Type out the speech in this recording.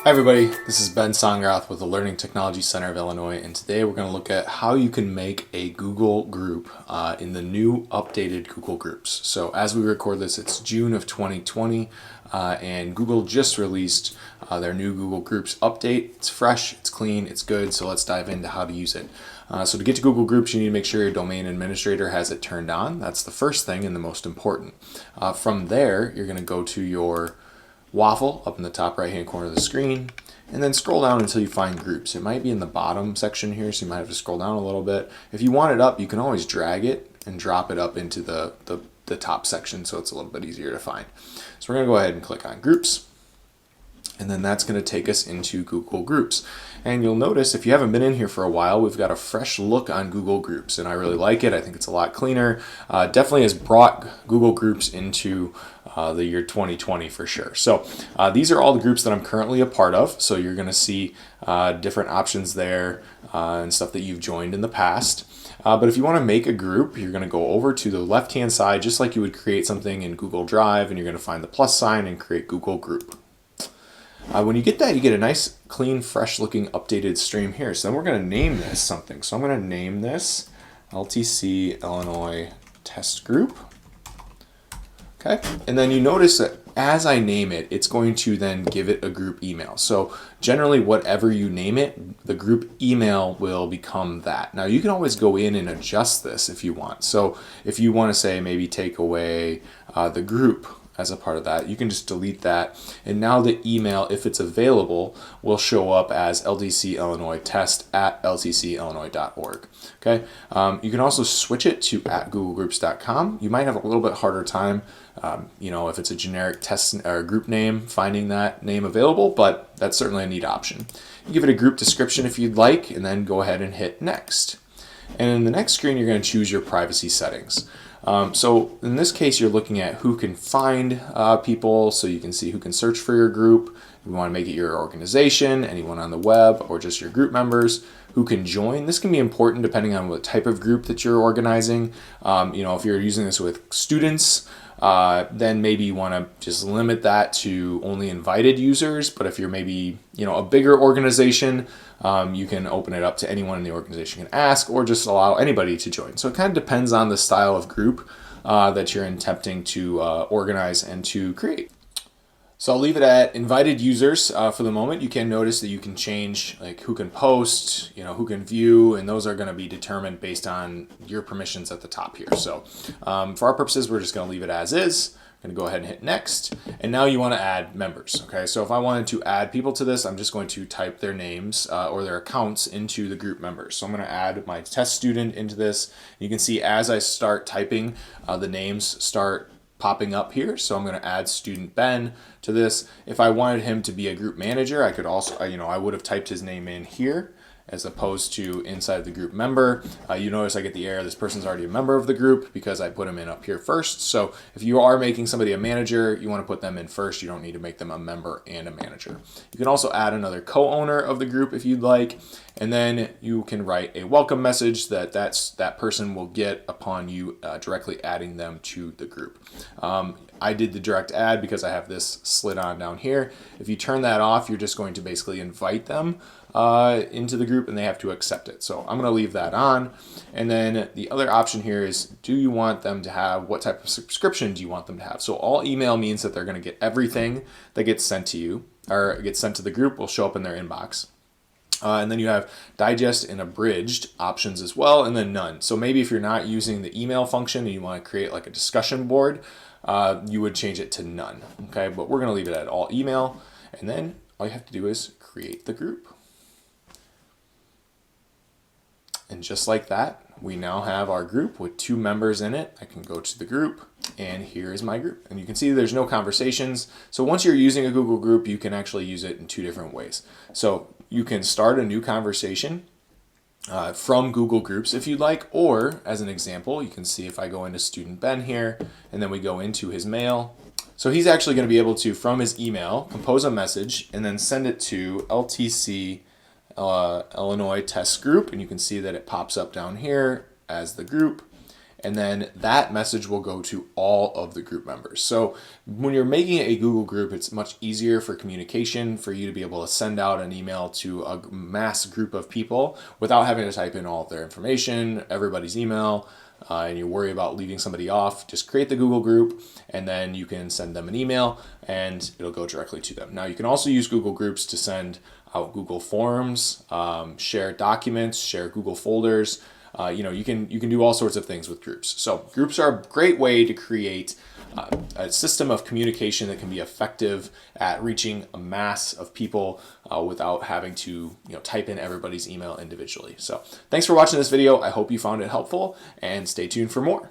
Hi everybody, this is Ben Songrath with the Learning Technology Center of Illinois, and today we're going to look at how you can make a Google group in the new updated Google Groups. So as we record this, it's June of 2020, and Google just released their new Google Groups update. It's fresh, it's clean, it's good, so let's dive into how to use it. So to get to Google Groups, you need to make sure your domain administrator has it turned on. That's the first thing and the most important. From there, you're going to go to your waffle up in the top right hand corner of the screen, and then scroll down until you find groups. It might be in the bottom section here, so you might have to scroll down a little bit. If you want it up, you can always drag it and drop it up into the top section, so it's a little bit easier to find. So we're going to go ahead and click on groups, and then that's going to take us into Google Groups. And you'll notice if you haven't been in here for a while, we've got a fresh look on Google Groups, and I really like it. I think it's a lot cleaner. Definitely has brought Google Groups into the year 2020 for sure. So these are all the groups that I'm currently a part of. So you're going to see different options there and stuff that you've joined in the past. But if you want to make a group, you're going to go over to the left-hand side, just like you would create something in Google Drive, and you're going to find the plus sign and create Google Group. When you get that, you get a nice, clean, fresh-looking, updated stream here. So then we're going to name this something. So I'm going to name this LTC Illinois Test Group. Okay, and then you notice that as I name it, it's going to then give it a group email. So generally, whatever you name it, the group email will become that. Now, you can always go in and adjust this if you want. So if you want to say maybe take away the group as a part of that, you can just delete that, and now the email, if it's available, will show up as ltcillinoistest@ltcillinois.org. Okay, you can also switch it to @googlegroups.com. You might have a little bit harder time, if it's a generic test or group name, finding that name available, but that's certainly a neat option. You give it a group description if you'd like, and then go ahead and hit next. And in the next screen, you're going to choose your privacy settings. So in this case, you're looking at who can find people, so you can see who can search for your group. You want to make it your organization, anyone on the web, or just your group members who can join. This can be important depending on what type of group that you're organizing. If you're using this with students, then maybe you want to just limit that to only invited users. But if you're maybe, a bigger organization, you can open it up to anyone in the organization can ask, or just allow anybody to join. So it kind of depends on the style of group that you're attempting to organize and to create. So I'll leave it at invited users for the moment. You can notice that you can change who can post, who can view, and those are going to be determined based on your permissions at the top here. So for our purposes, we're just going to leave it as is. I'm going to go ahead and hit next. And now you want to add members. Okay, so if I wanted to add people to this, I'm just going to type their names or their accounts into the group members. So I'm going to add my test student into this. You can see as I start typing, the names start popping up here. So I'm going to add student Ben to this. If I wanted him to be a group manager, I could also, I would have typed his name in here as opposed to inside the group member. You notice I get the error, this person's already a member of the group because I put him in up here first. So if you are making somebody a manager, you want to put them in first. You don't need to make them a member and a manager. You can also add another co-owner of the group if you'd like, and then you can write a welcome message that person will get upon you directly adding them to the group. I did the direct add because I have this slid on down here. If you turn that off, you're just going to basically invite them into the group and they have to accept it. So I'm going to leave that on. And then the other option here is, do you want them to have, what type of subscription do you want them to have? So all email means that they're going to get everything that gets sent to you or gets sent to the group will show up in their inbox. And then you have digest and abridged options as well, and then none. So maybe if you're not using the email function and you want to create like a discussion board, you would change it to none. Okay, but we're going to leave it at all email. And then all you have to do is create the group. And just like that, we now have our group with 2 members in it. I can go to the group, and here is my group. And you can see there's no conversations. So once you're using a Google group, you can actually use it in 2 different ways. So you can start a new conversation from Google Groups if you'd like, or as an example, you can see if I go into student Ben here, and then we go into his mail. So he's actually going to be able to, from his email, compose a message and then send it to LTC Illinois Test Group, and you can see that it pops up down here as the group. and then that message will go to all of the group members. So when you're making a Google group, it's much easier for communication, for you to be able to send out an email to a mass group of people without having to type in all of their information, everybody's email, and you worry about leaving somebody off. Just create the Google group, and then you can send them an email and it'll go directly to them. Now you can also use Google Groups to send out Google Forms, share documents, share Google folders. You can do all sorts of things with groups. So groups are a great way to create a system of communication that can be effective at reaching a mass of people without having to type in everybody's email individually. So thanks for watching this video. I hope you found it helpful, and stay tuned for more.